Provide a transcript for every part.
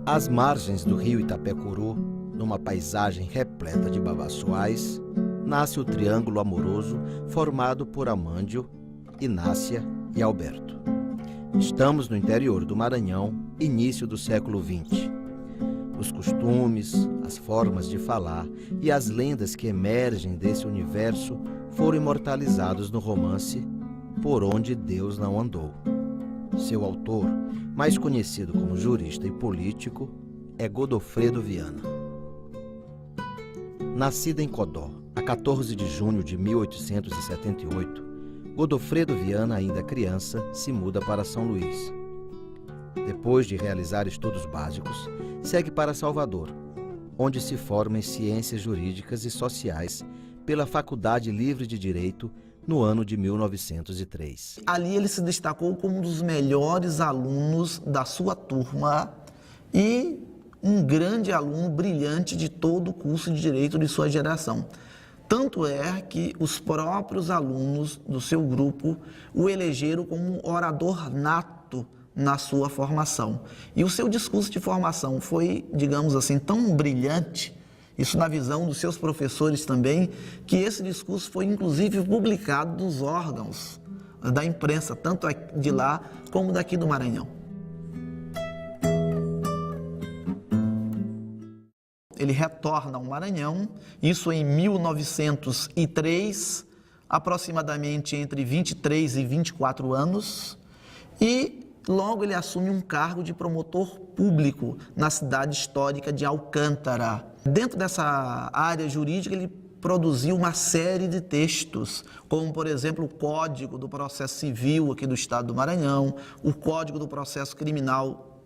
Às margens do rio Itapecuru, numa paisagem repleta de babaçoais, nasce o triângulo amoroso formado por Amândio, Inácia e Alberto. Estamos no interior do Maranhão, início do século XX. Os costumes, as formas de falar e as lendas que emergem desse universo foram imortalizados no romance Por Onde Deus Não Andou. Seu autor, mais conhecido como jurista e político, é Godofredo Viana. Nascido em Codó, a 14 de junho de 1878, Godofredo Viana, ainda criança, se muda para São Luís. Depois de realizar estudos básicos, segue para Salvador, onde se forma em Ciências Jurídicas e Sociais pela Faculdade Livre de Direito no ano de 1903. Ali ele se destacou como um dos melhores alunos da sua turma e um grande aluno brilhante de todo o curso de Direito de sua geração. Tanto é que os próprios alunos do seu grupo o elegeram como um orador nato na sua formação. E o seu discurso de formação foi, digamos assim, tão brilhante, isso na visão dos seus professores também, que esse discurso foi inclusive publicado nos órgãos da imprensa, tanto de lá como daqui do Maranhão. Ele retorna ao Maranhão, isso em 1903, aproximadamente entre 23 e 24 anos, e logo ele assume um cargo de promotor público na cidade histórica de Alcântara. Dentro dessa área jurídica, ele produziu uma série de textos, como, por exemplo, o Código do Processo Civil aqui do Estado do Maranhão, o Código do Processo Criminal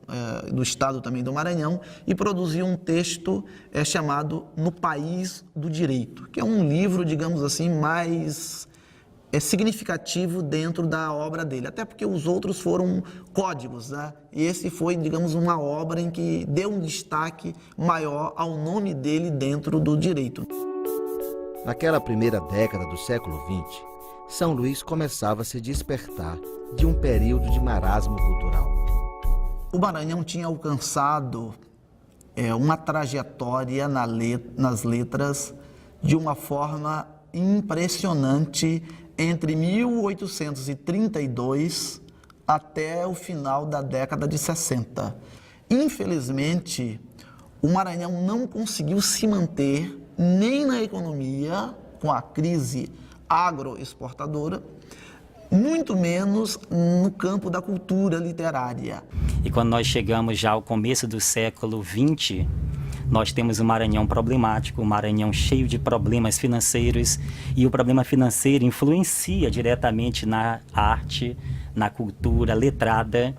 do Estado também do Maranhão, e produziu um texto chamado No País do Direito, que é um livro, digamos assim, mais significativo dentro da obra dele, até porque os outros foram códigos, né? E esse foi, digamos, uma obra em que deu um destaque maior ao nome dele dentro do direito. Naquela primeira década do século XX, São Luís começava a se despertar de um período de marasmo cultural. O Maranhão tinha alcançado uma trajetória nas letras de uma forma impressionante entre 1832 até o final da década de 60. Infelizmente, o Maranhão não conseguiu se manter nem na economia, com a crise agroexportadora, muito menos no campo da cultura literária. E quando nós chegamos já ao começo do século XX, nós temos um Maranhão problemático, um Maranhão cheio de problemas financeiros, e o problema financeiro influencia diretamente na arte, na cultura letrada.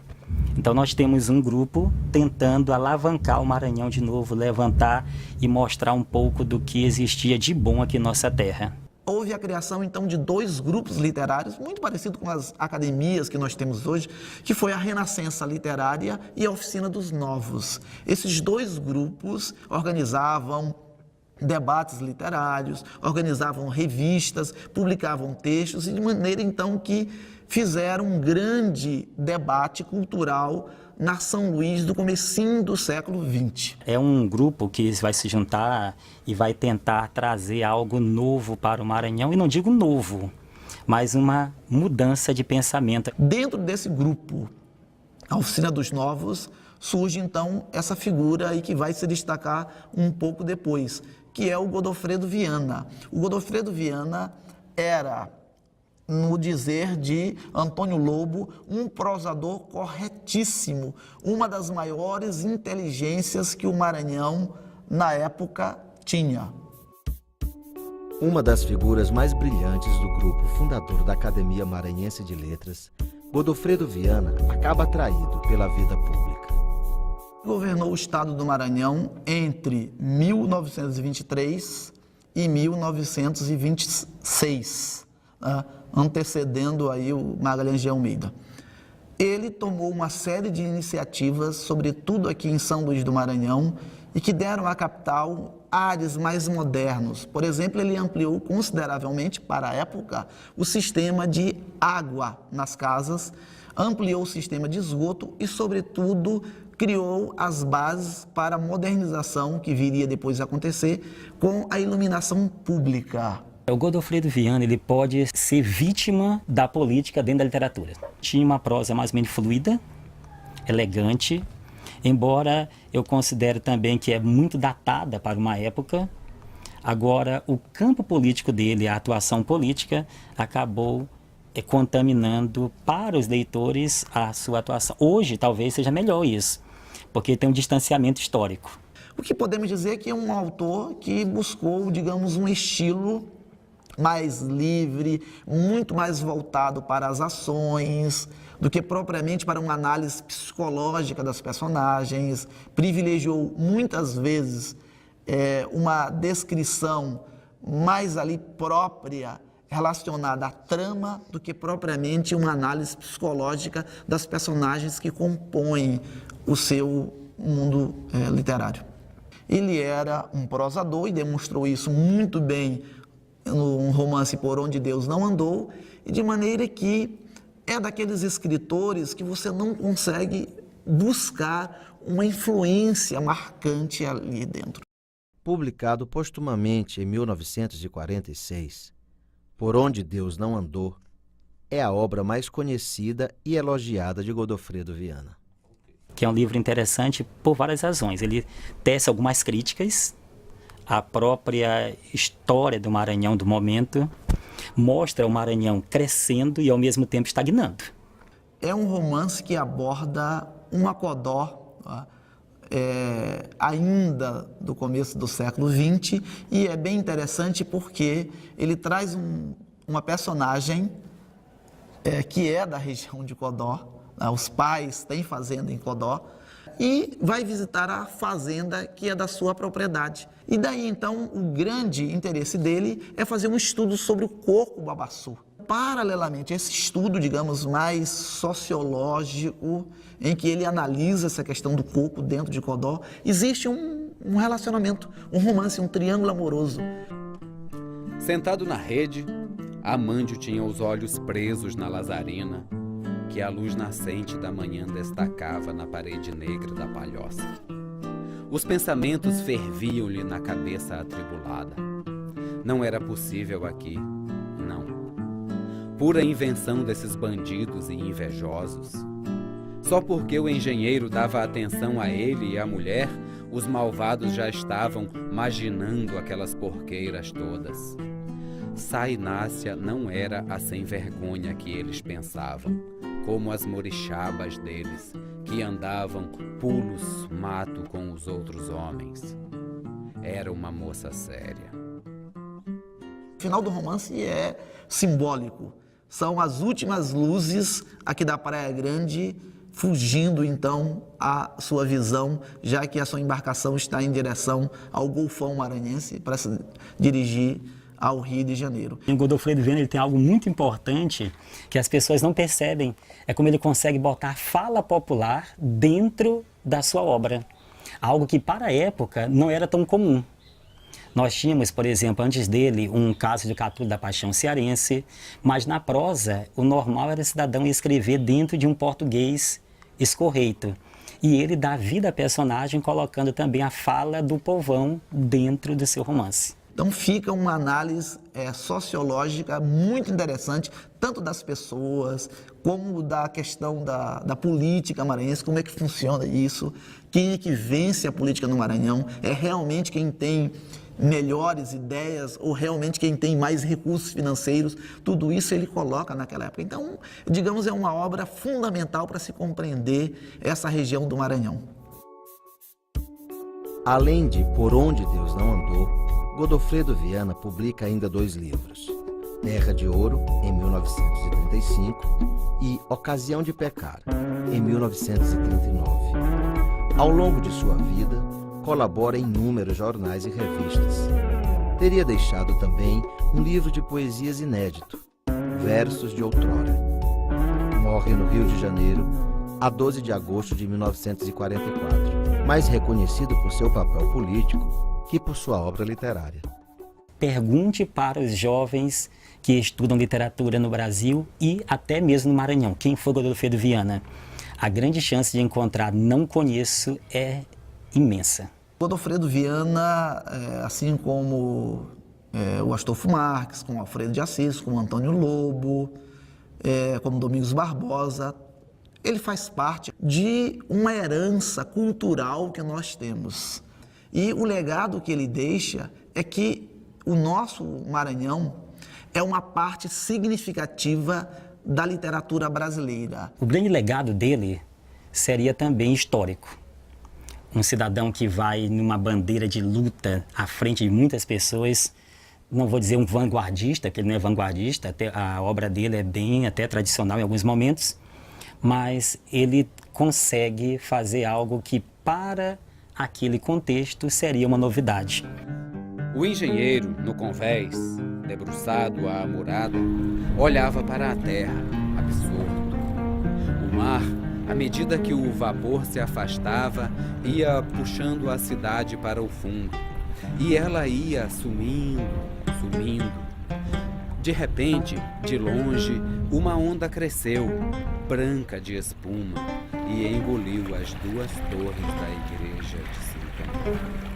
Então nós temos um grupo tentando alavancar o Maranhão de novo, levantar e mostrar um pouco do que existia de bom aqui em nossa terra. Houve a criação, então, de dois grupos literários, muito parecido com as academias que nós temos hoje, que foi a Renascença Literária e a Oficina dos Novos. Esses dois grupos organizavam debates literários, organizavam revistas, publicavam textos, e de maneira, então, que fizeram um grande debate cultural na São Luís do comecinho do século XX. É um grupo que vai se juntar e vai tentar trazer algo novo para o Maranhão, e não digo novo, mas uma mudança de pensamento. Dentro desse grupo, a Oficina dos Novos, surge então essa figura aí que vai se destacar um pouco depois, que é o Godofredo Viana. O Godofredo Viana era, no dizer de Antônio Lobo, um prosador corretíssimo, uma das maiores inteligências que o Maranhão, na época, tinha. Uma das figuras mais brilhantes do grupo fundador da Academia Maranhense de Letras, Godofredo Viana acaba atraído pela vida pública. Governou o estado do Maranhão entre 1923 e 1926, antecedendo aí o Magalhães de Almeida. Ele tomou uma série de iniciativas, sobretudo aqui em São Luís do Maranhão, e que deram à capital ares mais modernos. Por exemplo, ele ampliou consideravelmente, para a época, o sistema de água nas casas, ampliou o sistema de esgoto e, sobretudo, criou as bases para a modernização que viria depois a acontecer com a iluminação pública. O Godofredo Viana, ele pode ser vítima da política dentro da literatura. Tinha uma prosa mais ou menos fluida, elegante, embora eu considere também que é muito datada para uma época. Agora, o campo político dele, a atuação política, acabou contaminando para os leitores a sua atuação. Hoje, talvez seja melhor isso, porque tem um distanciamento histórico. O que podemos dizer que é um autor que buscou, digamos, um estilo mais livre, muito mais voltado para as ações, do que propriamente para uma análise psicológica das personagens, privilegiou muitas vezes uma descrição mais ali própria, relacionada à trama, do que propriamente uma análise psicológica das personagens que compõem o seu mundo literário. Ele era um prosador e demonstrou isso muito bem no romance Por Onde Deus Não Andou, e de maneira que é daqueles escritores que você não consegue buscar uma influência marcante ali dentro. Publicado postumamente em 1946, Por Onde Deus Não Andou é a obra mais conhecida e elogiada de Godofredo Viana. Que é um livro interessante por várias razões. Ele tece algumas críticas à própria história do Maranhão do momento, mostra o Maranhão crescendo e ao mesmo tempo estagnando. É um romance que aborda uma Codó, ainda do começo do século XX, e é bem interessante porque ele traz uma personagem que é da região de Codó, os pais têm fazenda em Codó, e vai visitar a fazenda que é da sua propriedade. E daí, então, o grande interesse dele é fazer um estudo sobre o coco babaçu. Paralelamente a esse estudo, digamos, mais sociológico, em que ele analisa essa questão do coco dentro de Codó, existe um relacionamento, um romance, um triângulo amoroso. Sentado na rede, Amândio tinha os olhos presos na lazarina, que a luz nascente da manhã destacava na parede negra da palhoça. Os pensamentos ferviam-lhe na cabeça atribulada. Não era possível aqui, não. Pura invenção desses bandidos e invejosos. Só porque o engenheiro dava atenção a ele e à mulher, os malvados já estavam maginando aquelas porqueiras todas. Sá Inácia não era a sem-vergonha que eles pensavam, como as morixabas deles, que andavam pulos mato com os outros homens. Era uma moça séria. O final do romance é simbólico. São as últimas luzes aqui da Praia Grande, fugindo então à sua visão, já que a sua embarcação está em direção ao Golfão Maranhense para se dirigir ao Rio de Janeiro. O Godofredo Viana, ele tem algo muito importante que as pessoas não percebem, é como ele consegue botar fala popular dentro da sua obra, algo que para a época não era tão comum. Nós tínhamos, por exemplo, antes dele, um caso de capítulo da Paixão Cearense, mas na prosa o normal era o cidadão escrever dentro de um português escorreito. E ele dá vida à personagem colocando também a fala do povão dentro do seu romance. Então fica uma análise sociológica muito interessante, tanto das pessoas, como da questão da política maranhense, como é que funciona isso, quem é que vence a política no Maranhão, é realmente quem tem melhores ideias ou realmente quem tem mais recursos financeiros, tudo isso ele coloca naquela época. Então, digamos, é uma obra fundamental para se compreender essa região do Maranhão. Além de Por Onde Deus Não Andou, Godofredo Viana publica ainda 2 livros, Terra de Ouro, em 1935, e Ocasião de Pecar, em 1939. Ao longo de sua vida, colabora em inúmeros jornais e revistas. Teria deixado também um livro de poesias inédito, Versos de Outrora. Morre no Rio de Janeiro, a 12 de agosto de 1944, mais reconhecido por seu papel político que por sua obra literária. Pergunte para os jovens que estudam literatura no Brasil e até mesmo no Maranhão, quem foi Godofredo Viana. a grande chance de encontrar não conheço é imensa. Godofredo Viana, assim como o Astolfo Marques, como Alfredo de Assis, como Antônio Lobo, como Domingos Barbosa, ele faz parte de uma herança cultural que nós temos. E o legado que ele deixa é que o nosso Maranhão é uma parte significativa da literatura brasileira. O grande legado dele seria também histórico. Um cidadão que vai numa bandeira de luta à frente de muitas pessoas, não vou dizer um vanguardista, porque ele não é vanguardista, até a obra dele é bem até tradicional em alguns momentos, mas ele consegue fazer algo que para aquele contexto seria uma novidade. O engenheiro, no convés, debruçado à amurada, olhava para a terra, absorto. O mar, à medida que o vapor se afastava, ia puxando a cidade para o fundo. E ela ia sumindo, sumindo. De repente, de longe, uma onda cresceu, branca de espuma, e engoliu as 2 torres da igreja de São Camilo.